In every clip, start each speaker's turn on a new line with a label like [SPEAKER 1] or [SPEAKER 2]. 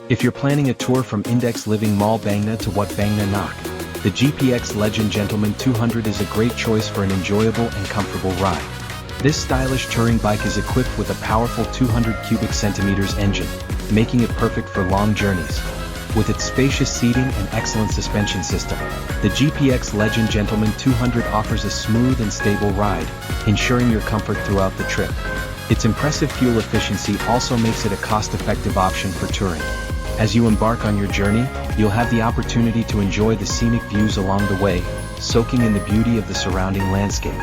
[SPEAKER 1] If you're planning a tour from Index Living Mall BANGNA to WAT BANGNA NOK, the GPX Legend Gentleman 200 is a great choice for an enjoyable and comfortable ride. This stylish touring bike is equipped with a powerful 200 cubic centimeters engine, making it perfect for long journeys. With its spacious seating and excellent suspension system, the GPX Legend Gentleman 200 offers a smooth and stable ride, ensuring your comfort throughout the trip. Its impressive fuel efficiency also makes it a cost-effective option for touring. As you embark on your journey, you'll have the opportunity to enjoy the scenic views along the way, soaking in the beauty of the surrounding landscape.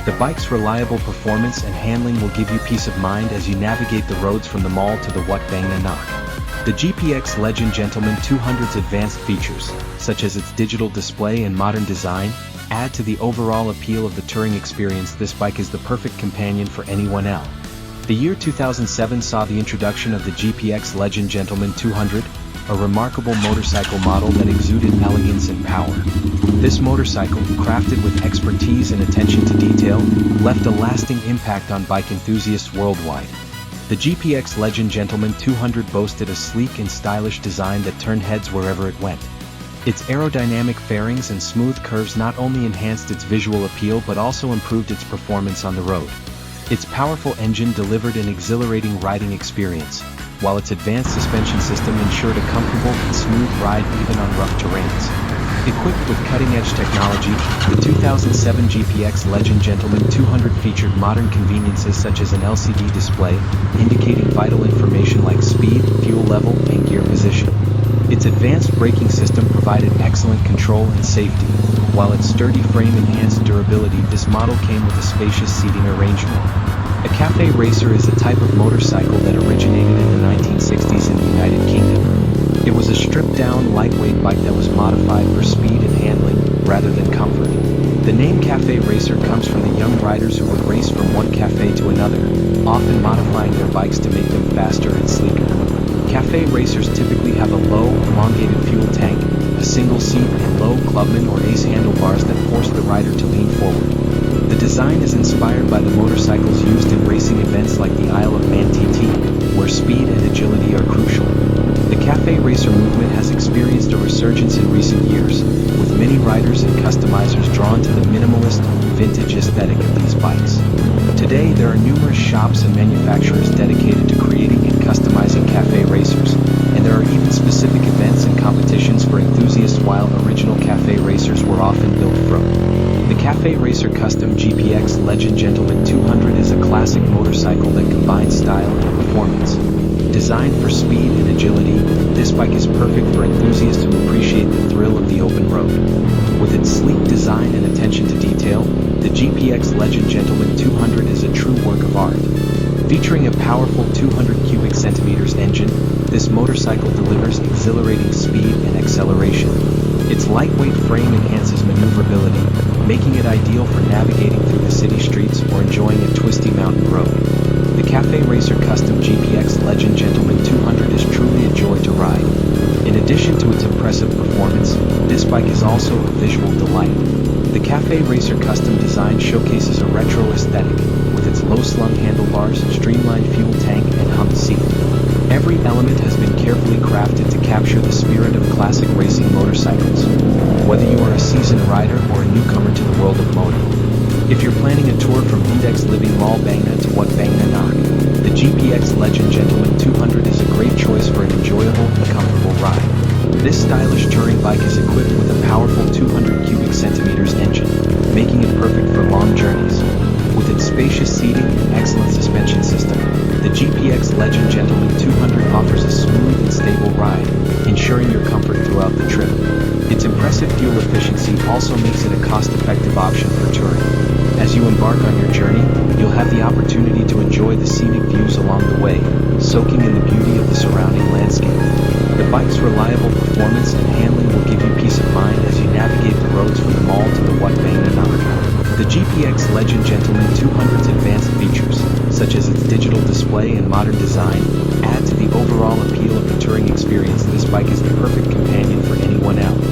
[SPEAKER 1] The bike's reliable performance and handling will give you peace of mind as you navigate the roads from the mall to the WAT BANGNA NOK. The GPX Legend Gentleman 200's advanced features, such as its digital display and modern design, add to the overall appeal of the touring experience. This bike is the perfect companion for anyone else. The year 2007 saw the introduction of the GPX Legend Gentleman 200, a remarkable motorcycle model that exuded elegance and power. This motorcycle, crafted with expertise and attention to detail, left a lasting impact on bike enthusiasts worldwide. The GPX Legend Gentleman 200 boasted a sleek and stylish design that turned heads wherever it went. Its aerodynamic fairings and smooth curves not only enhanced its visual appeal but also improved its performance on the road. Its powerful engine delivered an exhilarating riding experience, while its advanced suspension system ensured a comfortable and smooth ride even on rough terrains. Equipped with cutting-edge technology, the 2007 GPX Legend Gentleman 200 featured modern conveniences such as an LCD display, indicating vital information like speed, fuel level, and gear position. Its advanced braking system provided excellent control and safety, while its sturdy frame enhanced durability. This model came with a spacious seating arrangement. A cafe racer is a type of motorcycle that originated in the 1960s in the United Kingdom. It was a stripped-down, lightweight bike that was modified for speed and handling, rather than comfort. The name cafe racer comes from the young riders who would race from one cafe to another, often modifying their bikes to make them faster and sleeker. Cafe racers typically have a low, elongated fuel tank, a single seat, and low clubman or ace handlebars that force the rider to lean forward. The design is inspired by the motorcycles used in racing events like the Isle of Man TT, where speed and agility are crucial. The cafe racer movement has experienced a resurgence in recent years, with many riders and customizers drawn to the minimalist, vintage aesthetic of these bikes. Today there are numerous shops and manufacturers dedicated to creating and customizing cafe racers, and there are even specific events and competitions for enthusiasts. While original cafe racers were often built from the Cafe Racer Custom GPX Legend Gentleman 200 is a classic motorcycle that combines style and performance. Designed for speed and agility, this bike is perfect for enthusiasts who appreciate the thrill of the open road. With its sleek design and attention to detail, the GPX Legend Gentleman 200 is a true work of art. Featuring a powerful 200 cubic centimeters engine, this motorcycle delivers exhilarating speed and acceleration. Its lightweight frame enhances maneuverability, making it ideal for navigating through the city streets or enjoying a twisty mountain road. The Cafe Racer Custom GPX Legend Gentleman 200 is truly a joy to ride. In addition to its impressive performance, this bike is also a visual delight. The Cafe Racer Custom design showcases a retro aesthetic, with its low-slung handlebars, streamlined fuel tank, and humped seat. Every element has been carefully crafted to capture the spirit of classic racing motorcycles. Whether you are a seasoned rider or a newcomer to the world of moto. If you're planning a tour from Index Living Mall BANGNA to WAT BANGNA NOK, the GPX Legend Gentleman 200 is a great choice for an enjoyable and comfortable ride. This stylish touring bike is equipped with a powerful 200 cubic centimeters engine, making it perfect for long journeys. With its spacious seating and excellent suspension system, the GPX Legend Gentleman 200 offers a smooth and stable ride, ensuring your comfort throughout the trip. Its impressive fuel efficiency also makes it a cost-effective option for touring. As you embark on your journey, you'll have the opportunity to enjoy the scenic views along the way, soaking in the beauty of the surrounding landscape. The bike's reliable performance and handling will give you peace of mind as you navigate the roads from the mall to the WAT BANGNA NOK. The GPX Legend Gentleman 200's advanced features, such as its digital display and modern design, add to the overall appeal of the touring experience. This bike is the perfect companion for anyone else.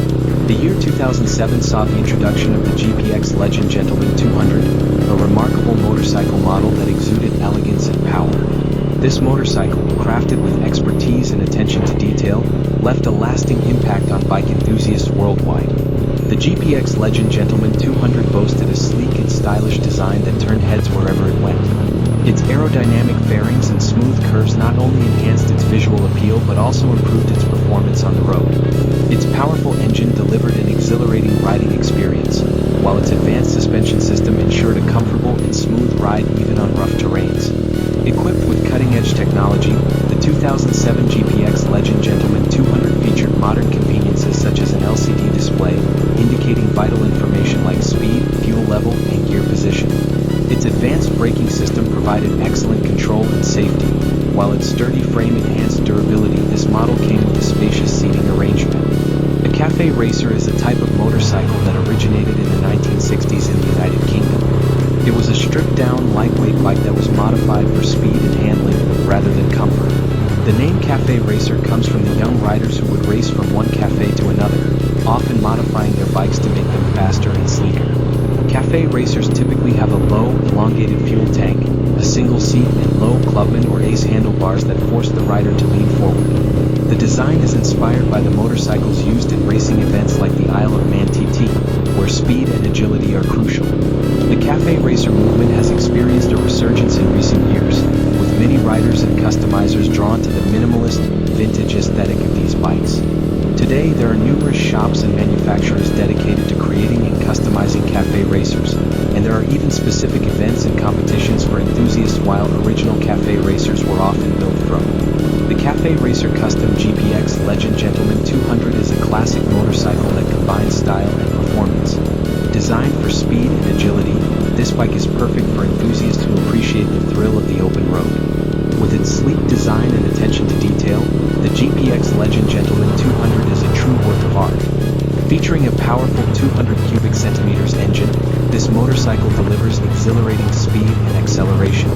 [SPEAKER 1] The year 2007 saw the introduction of the GPX Legend Gentleman 200, a remarkable motorcycle model that exuded elegance and power. This motorcycle, crafted with expertise and attention to detail, worldwide. The GPX Legend Gentleman 200 boasted a sleek and stylish design that turned heads wherever it went. Its aerodynamic fairings and smooth curves not only enhanced its visual appeal but also improved its performance on the road. Its powerful engine delivered an exhilarating riding experience, while its advanced suspension system ensured a comfortable and smooth ride even on rough terrains. Equipped with cutting-edge technology, the 2007 GPX Legend Gentleman 200 featured modern conveniences such as an LCD display, indicating vital information like speed, fuel level, and gear position. Its advanced braking system provided excellent control and safety, while its sturdy frame enhanced durability. This model came with a spacious seating arrangement. A cafe racer is a type of motorcycle that originated in the 1960s in the United Kingdom. It was a stripped-down, lightweight bike that was modified for speed and handling rather than comfort. The name cafe racer comes from the young riders who would race from one cafe to another, often modifying their bikes to make them faster and sleeker. Cafe racers typically have a low, elongated fuel tank, a single seat, and low Clubman or Ace handlebars that force the rider to lean forward. The design is inspired by the motorcycles used in racing events like the Isle of Man TT, where speed and agility are crucial. The cafe racer movement has experienced a resurgence in recent years, with many riders and customizers drawn to the minimalist, vintage aesthetic of these bikes. Today, there are numerous shops and manufacturers dedicated to creating and customizing cafe racers, and there are even specific events and competitions for enthusiasts. While original cafe racers were often built from. The Cafe Racer Custom GPX Legend Gentleman 200 is a classic motorcycle that combines style and performance. Designed for speed and agility, this bike is perfect for enthusiasts who appreciate the thrill of the open road. With its sleek design and attention to detail, the GPX Legend Gentleman 200 is a true work of art. Featuring a powerful 200 cubic centimeters engine, this motorcycle delivers exhilarating speed and acceleration.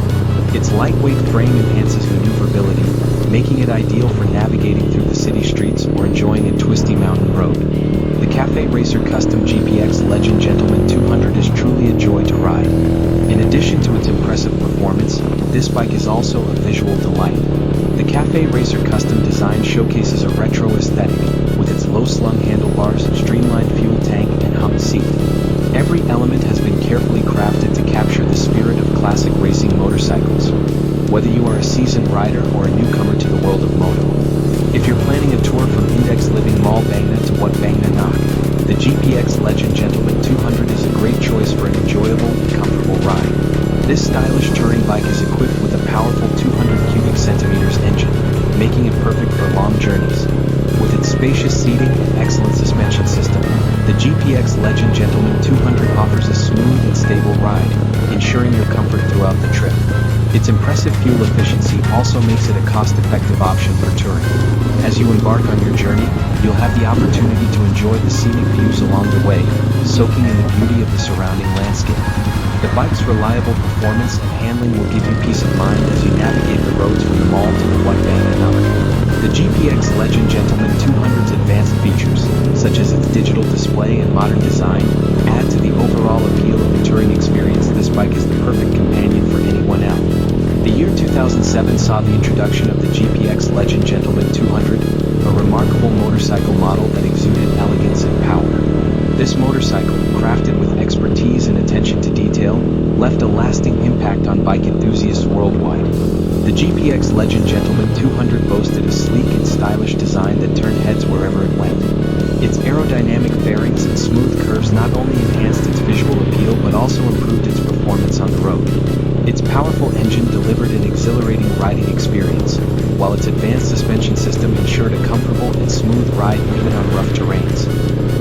[SPEAKER 1] Its lightweight frame enhances maneuverability, making it ideal for navigating through the city streets or enjoying a twisty mountain road. The Cafe Racer Custom GPX Legend Gentleman 200 is truly a joy to ride. In addition to its impressive performance, this bike is also a visual delight. The Cafe Racer Custom design showcases a retro aesthetic, with its low-slung handlebars, streamlined fuel tank, and humped seat. Every element has been carefully crafted to capture the spirit of classic racing motorcycles. Whether you are a seasoned rider or a newcomer to the world of moto. If you're planning a tour from Index Living Mall BANGNA to WAT BANGNA NOK, the GPX Legend Gentleman 200 is a great choice for an enjoyable and comfortable ride. This stylish touring bike is equipped with a powerful 200 cubic centimeters engine, making it perfect for long journeys. With its spacious seating and excellent suspension system, the GPX Legend Gentleman 200 offers a smooth and stable ride, ensuring your comfort throughout the trip. Its impressive fuel efficiency also makes it a cost-effective option for touring. As you embark on your journey, you'll have the opportunity to enjoy the scenic views along the way, soaking in the beauty of the surrounding landscape. The bike's reliable performance and handling will give you peace of mind as you navigate the roads from the mall to the WAT BANGNA NOK. The GPX Legend Gentleman 200's advanced features, such as its digital display and modern design, add to the overall appeal of the touring experience. This bike is the perfect companion for anyone out. The year 2007 saw the introduction of the GPX Legend Gentleman 200, a remarkable motorcycle model that exuded elegance and power. This motorcycle, crafted with expertise and attention to detail, left a lasting impact on bike enthusiasts worldwide. The GPX Legend Gentleman 200 boasted a sleek and stylish design that turned heads wherever it went. Its aerodynamic fairings and smooth curves not only enhanced its visual appeal but also improved its performance on the road. Its powerful engine delivered an exhilarating riding experience, while its advanced suspension system ensured a comfortable and smooth ride even on rough terrains.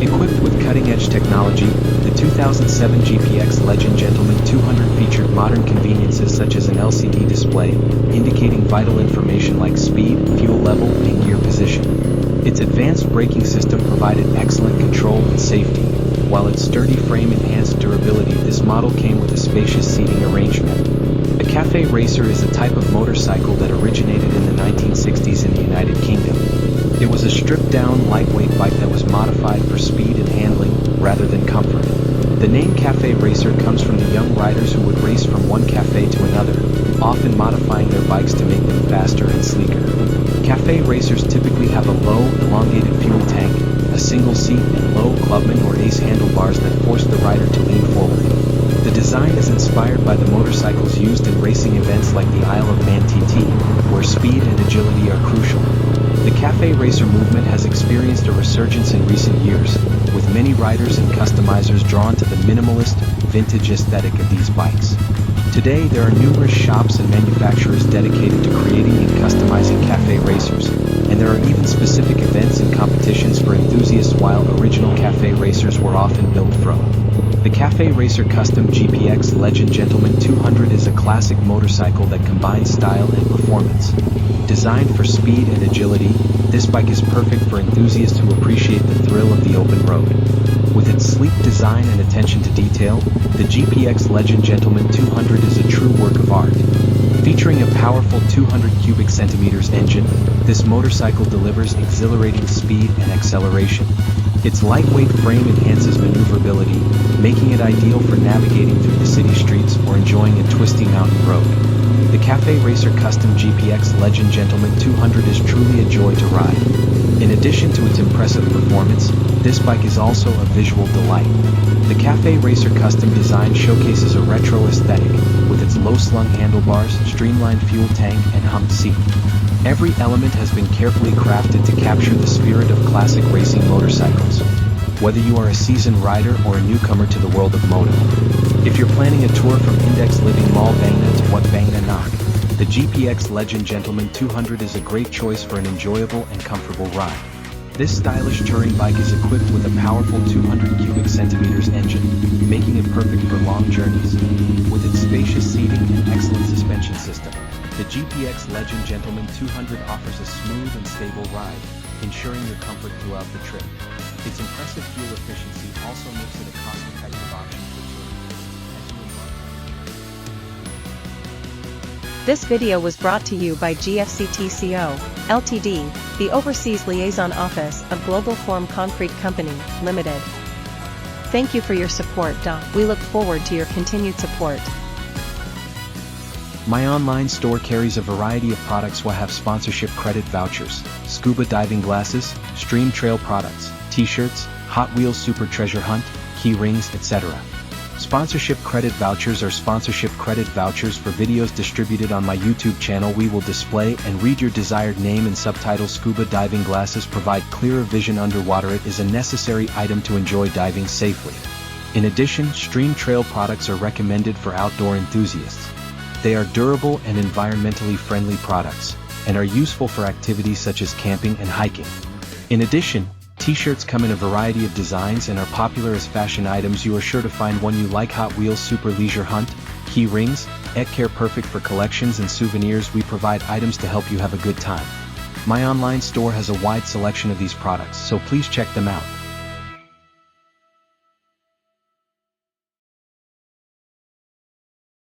[SPEAKER 1] Equipped with cutting-edge technology, the 2007 GPX Legend Gentleman 200 featured modern conveniences such as an LCD display, indicating vital information like speed, fuel level, and gear position. Its advanced braking system provided excellent control and safety, while its sturdy frame enhanced durability. This model came with a spacious seating arrangement. A cafe racer is a type of motorcycle that originated in the 1960s in the United Kingdom. It was a stripped-down, lightweight bike that was modified for speed and handling rather than comfort. The name cafe racer comes from the young riders who would race from one cafe to another, often modifying their bikes to make them faster and sleeker. Cafe racers typically have a low, elongated fuel tank, a single seat, and low motorcycles used in racing events like the Isle of Man TT, where speed and agility are crucial. The cafe racer movement has experienced a resurgence in recent years, with many riders and customizers drawn to the minimalist, vintage aesthetic of these bikes. Today there are numerous shops and manufacturers dedicated to creating and customizing cafe racers, and there are even specific events and competitions for enthusiasts while original cafe racers were often built from. The Cafe Racer Custom GPX Legend Gentleman 200 is a classic motorcycle that combines style and performance. Designed for speed and agility, this bike is perfect for enthusiasts who appreciate the thrill of the open road. With its sleek design and attention to detail, the GPX Legend Gentleman 200 is a true work of art. Featuring a powerful 200 cubic centimeters engine, this motorcycle delivers exhilarating speed and acceleration. Its lightweight frame enhances maneuverability, making it ideal for navigating through the city streets or enjoying a twisty mountain road. The Cafe Racer Custom GPX Legend Gentleman 200 is truly a joy to ride. In addition to its impressive performance, this bike is also a visual delight. The Cafe Racer Custom design showcases a retro aesthetic, with its low-slung handlebars, streamlined fuel tank, and humped seat. Every element has been carefully crafted to capture the spirit of classic racing motorcycles. Whether you are a seasoned rider or a newcomer to the world of moto. If you're planning a tour from Index Living Mall BANGNA to WAT BANGNA NOK, the GPX Legend Gentleman 200 is a great choice for an enjoyable and comfortable ride. This stylish touring bike is equipped with a powerful 200 cubic centimeters engine, making it perfect for long journeys. With its spacious seating and excellent suspension system, the GPX Legend Gentleman 200 offers a smooth and stable ride, ensuring your comfort throughout the trip. Its impressive fuel efficiency also makes it a cost-effective option for touring.
[SPEAKER 2] This video was brought to you by GFCTCO, Ltd., the Overseas Liaison Office of Global Form Concrete Company, Limited. Thank you for your support. We look forward to your continued support.
[SPEAKER 1] My online store carries a variety of products. We have sponsorship credit vouchers, scuba diving glasses, stream trail products, t-shirts, Hot Wheels Super Treasure Hunt, key rings, etc. Sponsorship credit vouchers are sponsorship credit vouchers for videos distributed on my YouTube channel. We will display and read your desired name and subtitle. Scuba diving glasses provide clearer vision underwater. It is a necessary item to enjoy diving safely. In addition, stream trail products are recommended for outdoor enthusiasts. They are durable and environmentally friendly products, and are useful for activities such as camping and hiking. In addition, t-shirts come in a variety of designs and are popular as fashion items. You are sure to find one you like. Hot Wheels Super Leisure Hunt, key rings, care perfect for collections and souvenirs. We provide items to help you have a good time. My online store has a wide selection of these products, so please check them out.